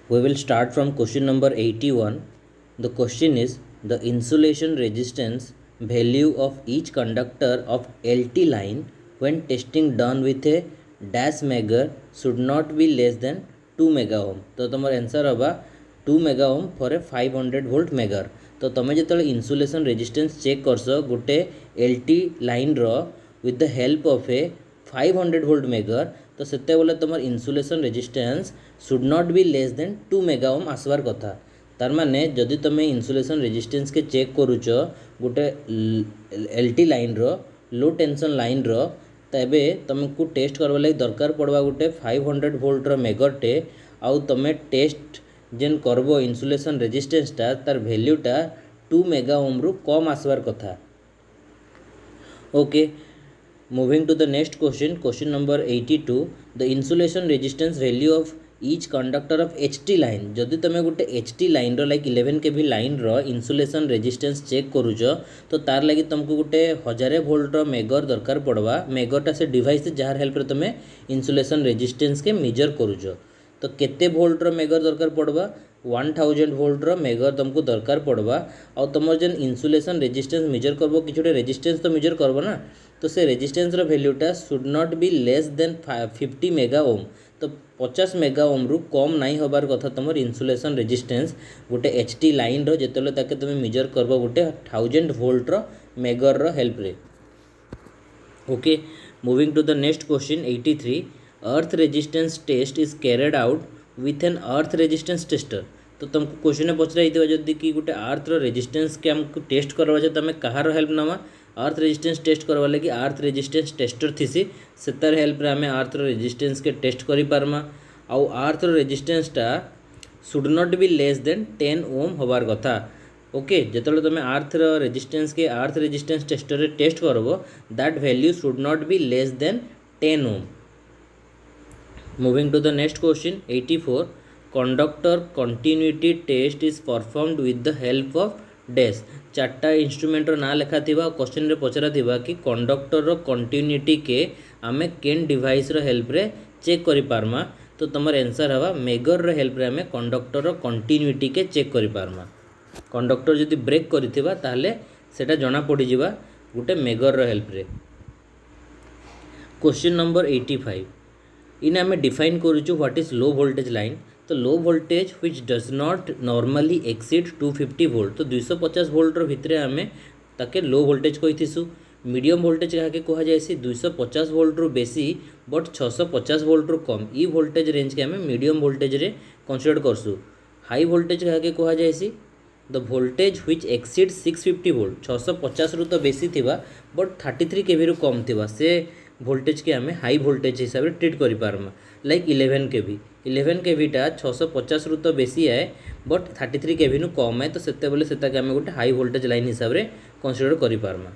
We will start from question number 81. The question is the insulation resistance value of each conductor of LT line when testing done with a dash megar should not be less than 2 mega ohm. तो तुम्हारा answer होगा 2 mega ohm for a 500 volt megar. तो तुम्हें जो insulation resistance check करस गोटे LT line रो with the help of a 500 volt megar तो सेते बोले तुम insulation resistance should not be less than 2 mega ohm आसबार कथा तार माने जदि तुम इन्सुलेशन रेजिस्टेंस के चेक करूच गोटे एलटी लाइन रो लो टेंशन लाइन रो तेबे तुमको टेस्ट करवा लगी दरकार पड़वा गोटे 500 वोल्ट रो मेगरटे आउ तुम टेस्ट जेन करबो इन्सुलेशन रेजिस्टेंसटा तार वैल्यूटा 2 मेगा ओम रु कम आसबार कथा. Okay, moving to the next question number 82. The insulation resistance value of each conductor of HT line. जदि तुम गोटे HT लाइन रो लाइक 11 kV लाइन रो इन्सुलेशन रेजिस्टेंस चेक करूच तो तार लगी तुमको गोटे 1000 वोल्ट रो मेगर दरकार पड़वा. मेगरटा से डिवाइस जार हेल्प रे तुम इन्सुलेशन रेजिस्टेंस के मेजर करूच तो केते वोल्ट रो मेगर दरकार पड़वा 1000 वोल्ट रो मेगर तुमको दरकार पड़वा. और तुम जेन इन्सुलेशन रेजिस्टेंस मेजर करबो किछ गोटे रेजिस्टेंस तो मेजर करबो ना तो से रेजिस्टेंस रो वैल्यूटा should not be less than 50 mega ohm. तो 50 मेगा ओम रु कम नहीं होबार कथा तुम इन्सुलेशन रेजिस्टेंस गोटे एचटी लाइन रो जेतेले ताके तुम मेजर करबो गोटे 1000 वोल्ट रो मेगर रो हेल्प रे. Okay, moving to the next question 83. Earth resistance test is carried out with an earth resistance tester. तो तुमको क्वेश्चन पचरा जदि कि गोटे अर्थ रेजिस्टेंस के आमको टेस्ट करवा तुम कहार हेल्प नवा अर्थ रेजिस्टेंस टेस्ट करवा लगी अर्थ रेजिस्टेंस टेस्टर थीसी से तार हेल्प रे आमे अर्थ रेजिस्टेंस के टेस्ट करि पारमा. आउ अर्थ रेजिस्टेंसटा should not be less than 10 ohm होबार कथा. ओके, जेतले तुम अर्थ रेजिस्टेंस के अर्थ रेजिस्टेंस टेस्टर रे टेस्ट करबो that value should not be less than 10 ohm. Moving to the next question 84. Conductor continuity test is performed with the help of dash. चार्टा इंस्ट्रूमेंटर ना लिखा थिबा क्वेश्चन रे पचरा थिबा कि कंडक्टर रो कंटिन्यूटी के आमे केन डिवाइस रो हेल्प रे चेक करि पारमा. तो तमर आंसर हवा मेगर रो हेल्प रे आमे कंडक्टर रो कंटिन्यूटी के चेक करि पारमा. कंडक्टर जदि ब्रेक करिथिबा ताहले सेटा जणा पड़ी जिबा गुटे मेगर रो हेल्प रे. Question number 85. इन आमे डिफाइन करूछु what is low voltage line. तो low voltage which does not normally exceed 250 volt. तो 250 वोल्ट रो भितरे आमे ताके लो वोल्टेज कहिथिसु. मीडियम वोल्टेज काके कहा जायसी 250 वोल्ट रो बेसी बट 650 वोल्ट रो कम. ई वोल्टेज रेंज के आमे मीडियम वोल्टेज रे कंसीडर करसु. हाई वोल्टेज काके कहा जायसी the voltage which exceed 650 volt. 650 रु तो बेसी थिबा बट 33 केवी रु कम थिबा से वोल्टेज के आमे हाई वोल्टेज हिसाब रे ट्रीट करि पारमा. लाइक 11 केवी 11 केवीटा 650 रु तो बेसी आए बट 33 केवी नु कम है तो सेते बोले सेता के आमे गोटे हाई वोल्टेज लाइन हिसाब रे कंसीडर करि पारमा.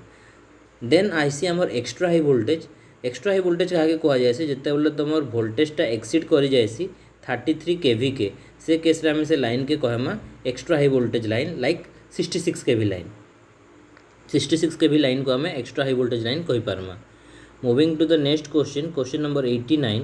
देन आईसी हमर extra high voltage. Extra high voltage काहे कहा जायसी जेते बोले तुमर वोल्टेजटा एक्सीड करि जायसी 33 केवी के से केस रे आमे से लाइन के कहमा extra high voltage line like 66 KV line. 66 KV line को आमे एक्स्ट्रा हाई वोल्टेज लाइन कहि पारमा. Moving to the next question number 89.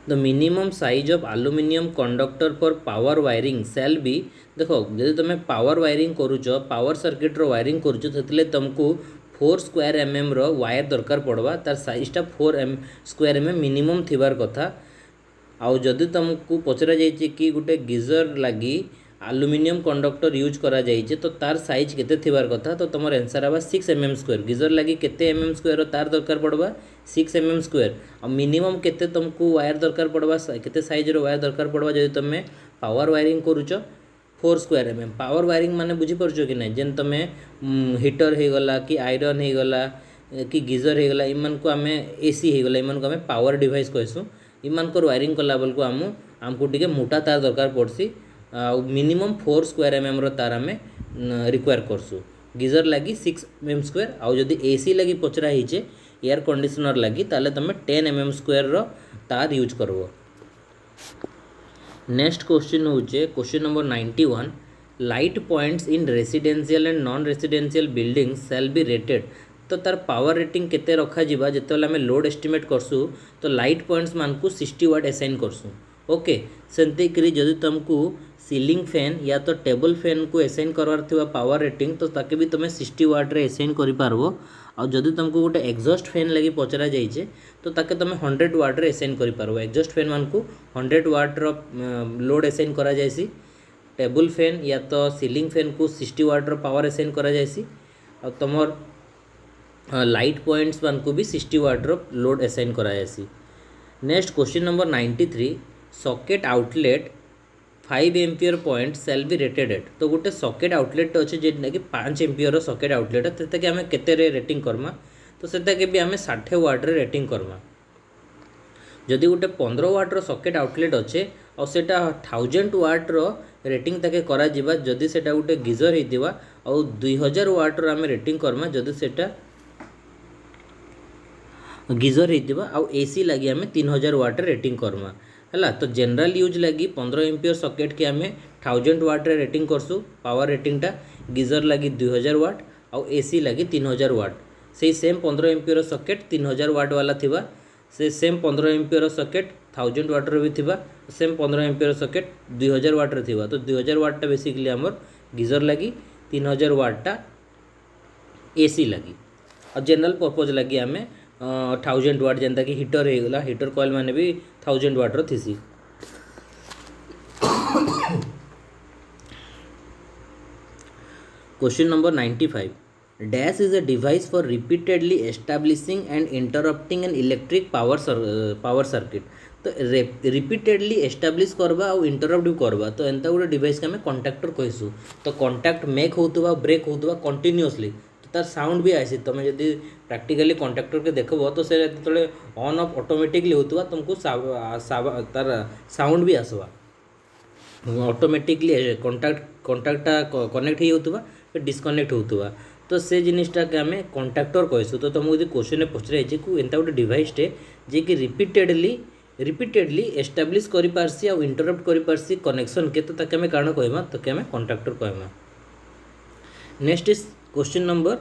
The minimum size of aluminium conductor for power wiring shall be. देखो जब तुम power wiring करूच power circuit रो wiring करूच से तुमको 4 स्क्वायर mm रो वायर दरकार पड़वा. तार साइजटा 4 स्क्वायर mm मिनिमम थिबार कथा. आउ जदि तुमको पचरा जाइए कि गोटे गीजर लगी एल्युमिनियम कंडक्टर यूज करा जाइए तो तार साइज केते थिबार कथा. तो तुम आंसर आवा 6 mm स्क्वायर. गीजर लगी केते mm स्क्वायर तार दरकार पड़वा 6 mm स्क्वायर. और मिनिमम केते तुमको वायर दरकार पड़वा केते साइज रो वायर दरकार पड़वा जदि तुम पावर वायरिंग करूच 4 स्क्वायर mm. पावर वायरिंग माने बुझी परछो कि नहीं जेन तुम हीटर हो गला कि आयरन हो गला कि गीजर हो गला इमान को आमे एसी हो गला इमान को आमे पावर डिवाइस कहसु. इमान को वायरिंग कला बेल को आमको टिके मोटा तार दरकार पड़सी. मिनिमम 4 स्क्वायर mm रो तार आमे रिक्वायर करसु. गीजर लगी 6 mm स्क्वायर. आउ जदि एसी लगी पचरा हिचे एयर कंडीशनर लगी ताले तुम 10 mm स्क्वायर रो तार यूज करबो. नेक्स्ट क्वेश्चन होचे question number 91. Light points in residential and non residential building shall be rated. तो तार पावर रेटिंग केते रखा जिबा जेतेले हमें लोड एस्टिमेट करसु तो लाइट पॉइंट्स मान को 60 वाट असाइन करसु. ओके सेमती करी जदि तुमको सीलिंग फैन या तो टेबल फैन को एसाइन करवार थिबा पावर रेटिंग तो ताके भी तुम 60 वाट रे एसाइन करि पारबो आ जदि तुमको गोटे एग्जॉस्ट फैन लगी पचरा जाइए तो ताके तुम 100 वाट रे एसाइन करि पारबो एग्जॉस्ट फैन मान को 100 वाट रो लोड एसाइन करा जायसी टेबल फैन या तो सीलिंग फैन को 60 वाट रो पावर एसाइन करा जायसी और तुमर लाइट पॉइंट्स मान को भी 60 वाट रो लोड एसाइन करा जायसी। Next question number 93 socket outlet 5 ampere point shall be rated at तो गोटे सॉकेट आउटलेट अच्छे जेटा कि 5 एम्पियर सॉकेट आउटलेट से आम केते रेटिंग करमा तो से भी आम 60 वाट रे रेटिंग करमा जदि गोटे 15 वाट रो सॉकेट आउटलेट अच्छे और सेटा 1000 वाट रो रेटिंग ताके करा जिबा जदि सेटा गोटे गीजर होइतिबा और 2000 वाट रो आम रेटिंग करमा जदि सेटा गीजर होइतिबा और एसी लगी आम 3000 वाट रेटिंग करमा है तो जनरल यूज लगी 15 एम्पियर सॉकेट के आम 1000 वाट रे रेटिंग करसु पावर रेटिंगटा गीजर लगी 2000 वाट और एसी लगी 3000 वाट से सेम 15 एम्पियर सॉकेट 3000 वाट वाला थिबा से सेम 15 एम्पियर सॉकेट 1000 वाट रे भी थिबा सेम 15 एम्पियर सॉकेट 2000 वाट रे थिबा तो 2000 वाट टा बेसिकली आमर गीजर लगी 3000 वाट टा एसी लगी और जनरल पर्पज लगी आम 1000 वाट जेनता कि हीटर होगा हीटर कॉइल माने भी 1000 वाट रो थीसी। Question number 95 dash is a device for repeatedly establishing and interrupting an electric power circuit तो रिपीटेडली एस्टाब्लिश करवा और इंटरप्ट भी करवा तो एंता गोटे डिवाइस के आम कंडक्टर कहसु तो कंटाक्ट मेक होतुबा ब्रेक होतुबा कंटिन्यूअसली तार साउंड भी आसी तुम जब प्रैक्टिकली कंडक्टर के देखब तो से जो ऑन ऑफ ऑटोमेटिकली होता तुमको तार साउंड भी आसवा ऑटोमेटिकली कंटाक्टा कनेक्ट होता डिस्कनेक्ट होता तो से जिनिसटा के आम कंडक्टर कहसु तो तुमको यदि क्वेश्चन पचराई एंता गोटे डिवाइसटे जे कि रिपीटेडली एस्टाब्लिश कर पारसी आ इंटरप्ट कर पारसी कनेक्शन के तो ताके आम कारण कहमा तो आम कंडक्टर कहमा। Next is question number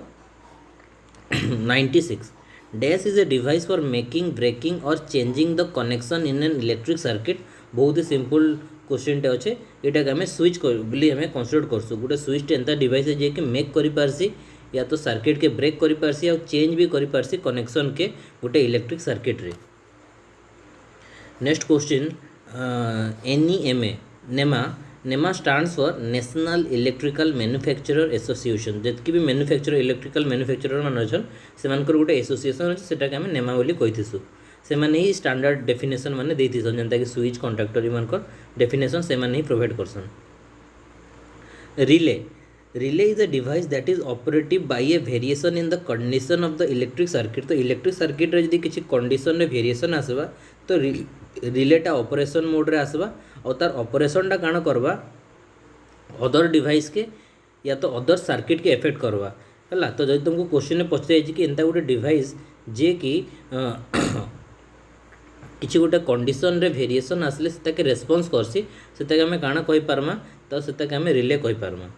96 dash is a device for making breaking or changing the connection in an electric circuit बहुत ही सिंपल क्वेश्चन टे अच्छे यहाँ के आम स्विच बोली आम कनसीडर करसु गोटे स्विच एंता डिवाइस है जे कि मेक कर पारसी या तो सर्किट के ब्रेक कर पारसी और चेंज भी कर पारसी कनेक्शन के गोटे इलेक्ट्रिक सर्किट रे। नेक्स्ट क्वेश्चन NEMA नेमा stands for national electrical manufacturer association जितकी भी मैन्युफैक्चरर इलेक्ट्रिकल मैन्युफैक्चरर मान अच्छन से गोटे एसोसिएशन अच्छे सेटा आम नेमा बोली कहीथीसु से ही स्टैंडर्ड डेफिनेशन माने देथीसन जेनता कि स्विच कंडक्टर मानकर डेफिनेशन से ही प्रोवाइड करसन। Relay is a device that is operative by a variation in the condition of the electric circuit तो इलेक्ट्रिक सर्किट रे यदि किसी कंडीशन रे वेरिएशन आसबा तो रिलेटा ऑपरेशन मोड रे आसबा और तार ऑपरेशन टा काण करवा अदर डिवाइस के या तो अदर सर्किट के इफेक्ट करवा है तो जब तुमको क्वेश्चन पचार कि एंता गोटे डिवाइस जे कि किसी गोटे कंडीशन रे वेरिएशन आसले से रेस्पॉन्स करसी से आम काण कहि पारमा तो से आम रिले कहि पारमा।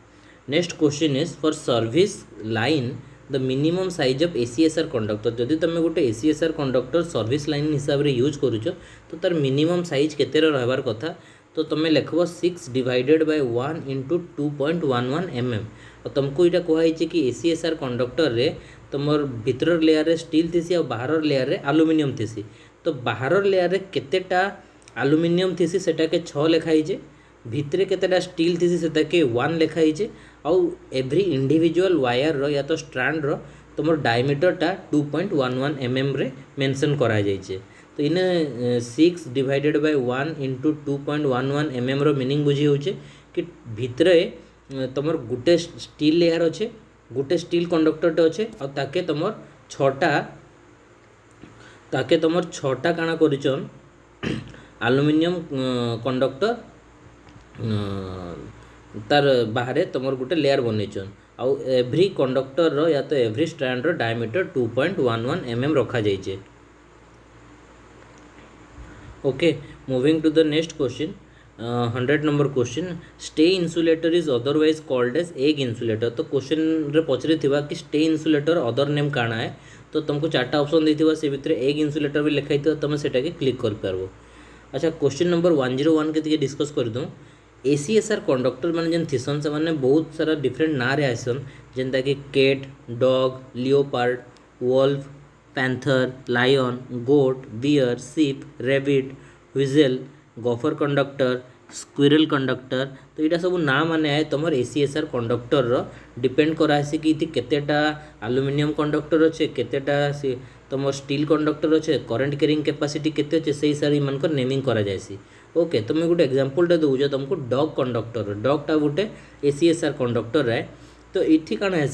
Next question is for service line the minimum size of ACSR conductor जदि तुम गोटे ACSR कंडक्टर सर्विस लाइन हिसाब से यूज करुच तो तार मिनिमम साइज केते रहबार कथा तो तुम लिखब 6 डिवाइडेड बाय 1 इंटू 2.11 mm और तुमको यहाँ कहुई कि ACSR कंडक्टर रे तुम भीतर लेयर रे स्टील थीसी और बाहर लेयर रे एल्युमिनियम थीसी तो बाहर लेयर रे केतेटा एल्युमिनियम थीसी सेटा के 6 लिखाई भितरे केतेटा स्टील थीसी सेटा के 1 लिखाई आउ एवरी इंडिविजुअल वायर रो या तो स्ट्रैंड रो तुम डायमीटरटा 2.11 mm रे मेंशन करा जाइए तो in 6 divided by 1 into 2.11 mm रो मीनिंग बुझी होचे कि भितरे तुम गोटे स्टील लेयर अच्छे गोटे स्टील कंडक्टरटे अच्छे और ताके तुम छटा काଣା करिचन एल्युमिनियम कंडक्टर तार बाहर तुम गोटे लेयर बनईचन आउ एवरी कंडक्टर रो या तो एवरी स्ट्रैंड रो डायमीटर 2.11 mm रखा जाइए। Okay moving to the next question 100 number question stay insulator is otherwise called as egg insulator तो क्वेश्चन रे पचरी थिबा कि स्टे इंसुलेटर अदर नेम काଣା है तो तुमको 4टा ऑप्शन देथिबा से भितर एग इंसुलेटर भी लिखाई तुम सेटा के क्लिक कर पारबो। अच्छा क्वेश्चन नंबर 101 के डिस्कस कर दूँ। एसीएसआर कंडक्टर मैंने जेन थिसन से मैंने बहुत सारा डिफरेंट ना रे आसन जेनता कि cat dog leopard wolf panther lion goat bear sheep rabbit weasel gopher conductor squirrel conductor तो यहाँ सब ना माने आए तुम एसीएसआर कंडक्टर डिपेंड करासी कि केतेटा आलुमिनियम कंडक्टर अच्छे केतेटा तुम स्टील कंडक्टर अच्छे करंट कैरिंग कैपेसिटी केते अच्छे से हिसाब से नेमिंग करा जायसी। ओके तो मैं गोटे एग्जांपल दूँ तुमको डॉग कंडक्टर डॉगटा गोटे एसीएसआर कंडक्टर है तो ये कण है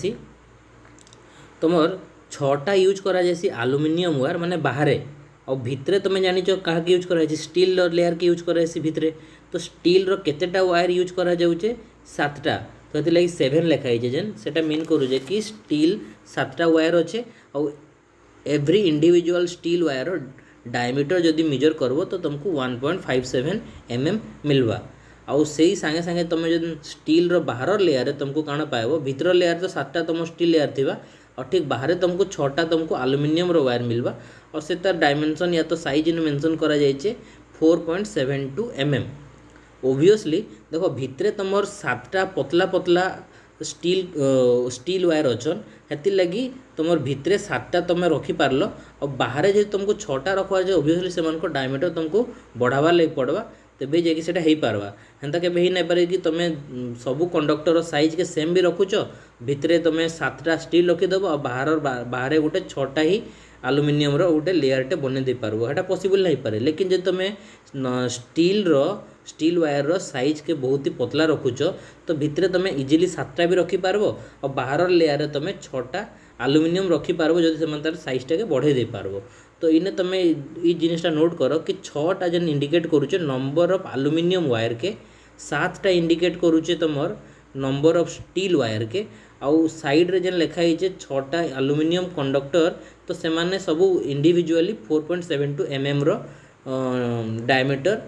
तुमर छटा यूज करा जायसी आलुमिनियम वायर माने बाहर और भितरे तुम जानी क्या यूज कर स्टील लेयर के यूज कर भितरे तो स्टील केतेटा वायर यूज करा जाउचे 7टा तो ये लगी 7 लिखाई जेन सेटा मीन करूचे कि स्टील 7टा वायर अच्छे और every individual steel wire diameter जदि मेजर करबो तो तुमको 1.57 mm मिलवा आउ से सांगे सांगे तुम जो स्टील रो बाहर लेयर तुमको काण पाइबो भीतर लेयर तो 7टा तुम स्टील लेयर थिबा और ठीक बाहर तुमको 6टा तुमको आलुमिनियम रो वायर मिलवा और से तार डायमेंशन या तो साइज इन मेंशन करा जाइए 4.72 mm। ओबियसली देखो भितरे तुम 7टा पतला पतला स्टील वायर अच्छन हेती लगी तुम भितरे 7टा तुम रखिपार और बाहर जो तुमको 6टा रखवा जाए ओबियसली से डायमीटर तुमको बढ़ावा लगे पड़वा तेबे जाकि सेटा हो पारवा हेन्ता के ही नहीं पारे कि तुम सबू कंडक्टर साइज के सेम भी रखुच भितरे तुम 7टा स्टील रखीदेव और बाहर गोटे 6टा ही आलुमिनियम गोटे लेयरटे बन दे पार है पॉसिबल नहीं पारे। लेकिन जो तुम स्टील वायर साइज के बहुत ही पतला रखुच तो भितरे तुम इजिली 7टा भी रखिपार और बाहर लेयर तुम 6टा आलुमिनियम रखिपार जब से तार साइजटा के बढ़े दे पार तो इने तुम ये जिनटा नोट कर कि 6टा जेन इंडिकेट करुचे नंबर ऑफ आलुमिनियम वायर के 7टा इंडिकेट करुचे तुमर नंबर ऑफ स्टील वायर के आउ साइड रे जेन लिखाई 6टा आलुमिनियम कंडक्टर तो से माने सबू इंडिविजुअली 4.72 mm रो डायमीटर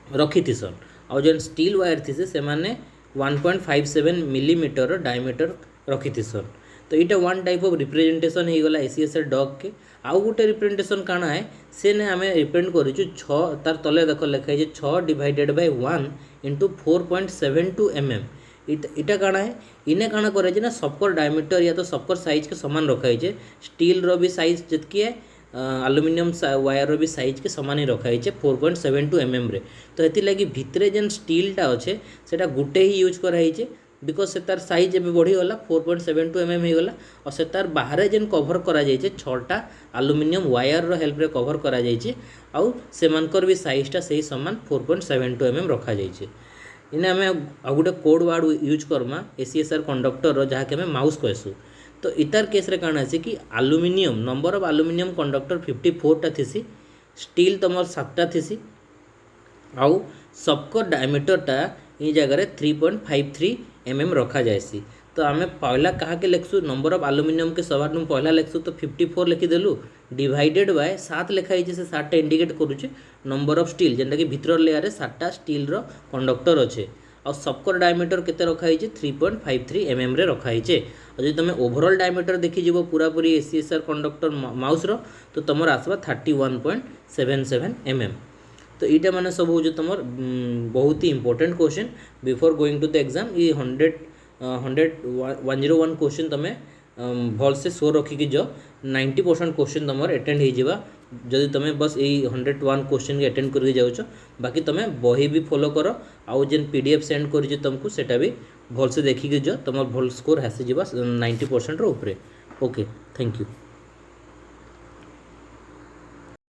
रखीथिसन आउ जेन स्टील वायर थी से माने 1.57 मिलीमीटर डायमीटर रखीथिसन तो यहाँ वन टाइप ऑफ रिप्रेजेंटेशन हो गला एसीएसआर डॉग के आउ गोटे रिप्रेजेंटेशन काण है से ने आम रिप्रेजेंट करूँ 6 तार तले देख लिखाई 6 डिवाइडेड बाय 1 इंटू 4.72 mm इटा काण है इने काण करे ना सबकर डायमीटर या तो सबकर साइज के समान रखाई स्टील रो भी साइज जितकी है आलुमिनियम वायर भी साइज के समान ही रखाई 4.72 mm रे तो ये लगी भितरे जेन स्टीलटा अच्छे सेटा गुटे ही यूज कराई बिकज से तार साइज एवं बढ़ीगला 4.72 mm होगला और से तार बाहर जेन कभर करा जाइए 6टा आलुमिनियम वायर हेल्प रे कभर करा जाइए आउ सेमानकर भी साइजटा से समान 4.72 mm रखा जाइए। इने आम आ गोटे कोड वार्ड यूज करमा एसीएसआर कंडक्टर जहाँ कि आम माउस कहसू तो इतार केस रे काण है कि aluminium number of aluminium conductor 54टा थीसी स्टील तुम 7टा थीसी आउ सबको डायमीटरटा ये जगह 3.53 mm रखा जाएसी तो आम पहला कहा के लिखसु नंबर ऑफ आलुमिनियम के सवार तुम पहला लिखसु तो 54 लिखिदेलु डिवाइडेड बाय 7 लिखाई से 7टा इंडिकेट करुचे नंबर ऑफ स्टील जेनटा कि भीतर लेयर 7टा स्टील रो कंडक्टर अच्छे और सबकर डायमीटर केते रखाई 3.53 mm रे रखाई और जो तुम ओवरऑल डायमीटर देखी पूरा पूरी एसीएसआर कंडक्टर माउस रो तो तुम आसवा 31.77 mm तो यहाँ मैंने सब हो तुम बहुत ही important question before going to the exam ये 101 क्वेश्चन तुम भल से शो रखिकी जो 90% क्वेश्चन तुम अटेंड हो जदि तुम बस यही 101 क्वेश्चन के अटेंड करके जाऊँ बाकी तुम बही भी फॉलो कर आउ जेन पीडीएफ सेंड कर तुमको सेटा भी भल से देखिकी जो तुम भल स्कोर हासी 90% ऊपर। Okay thank you.